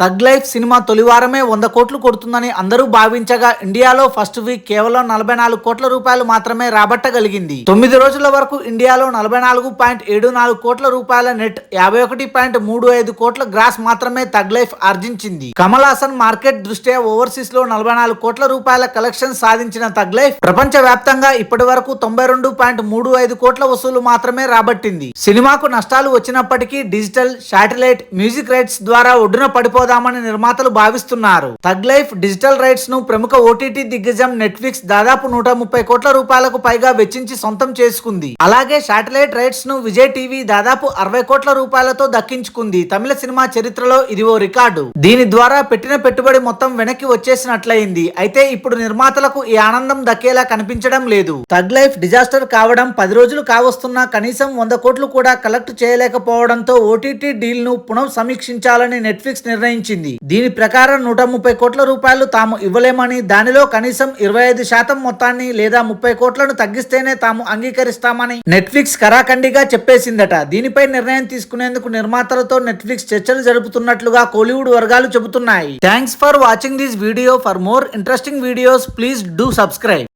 తగ్ life cinema తొలివారమే 100 కోట్లు కొడుతుందని అందరూ భావించగా ఇండియాలో ఫస్ట్ వీక్ కేవలం 44 కోట్ల రూపాయలు మాత్రమే రాబట్టగలిగింది. 9 రోజుల వరకు ఇండియాలో 44.74 కోట్ల రూపాయల నెట్, 51.35 కోట్ల గ్రాస్ మాత్రమే తగ్ లైఫ్ ఆర్జించింది. కమల్ హాసన్ మార్కెట్ దృష్ట్యా ఓవర్సీస్ లో 44 కోట్ల రూపాయల కలెక్షన్ సాధించిన తగ్ లైఫ్ ప్రపంచ వ్యాప్తంగా ఇప్పటి వరకు 92.35 కోట్ల వసూలు మాత్రమే రాబట్టింది. సినిమాకు నష్టాలు వచ్చినప్పటికీ డిజిటల్, శాటిలైట్, మ్యూజిక్ రైట్స్ ద్వారా ఒడ్డున పడిపోదామని నిర్మాతలు భావిస్తున్నారు. తగ్ లైఫ్ డిజిటల్ రైట్స్ ను ప్రముఖ ఓటీటీ దిగ్గజం నెట్ఫ్లిక్స్ దాదాపు 130 కోట్ల రూపాయలకు పైగా వెచ్చించి సొంతం చేసుకుంది. అలాగే శాటిలైట్ రైట్స్ ను విజయ్ టీవీ దాదాపు 60 కోట్ల రూపాయలతో దక్కించుకుంది. తమిళ సినిమా చరిత్రలో ఇది ఓ రికార్డు. దీని ద్వారా పెట్టిన పెట్టుబడి మొత్తం వెనక్కి వచ్చేసినట్లయింది. అయితే ఇప్పుడు నిర్మాతలకు ఈ ఆనందం దక్కేలా కనిపించడం లేదు. తగ్ లైఫ్ డిజాస్టర్ కావడం 10 రోజులు కావస్తున్నా కనీసం 100 కోట్లు కూడా కలెక్ట్ చేయలేకపోవడంతో ఓటీటీ డీల్ ను పునః సమీక్షించాలని నెట్ఫ్లిక్స్ నిర్ణయించింది. దీని ప్రకారం 130 కోట్ల రూపాయలు తాము ఇవ్వలేమని, దానిలో కనీసం 25% మొత్తాన్ని లేదా 30 కోట్లను తగ్గిస్తేనే తాము అంగీకరిస్తామని నెట్ఫ్లిక్స్ కరాఖండిగా చెప్పేసిందట. దీనిపై నిర్ణయం తీసుకునేందుకు నిర్మాతలతో నెట్ఫ్లిక్స్ చర్చలు జరుపుతున్నట్లుగా కోలీవుడ్ వర్గాలు చెబుతున్నాయి. Thanks for watching this video. For more interesting videos please do subscribe.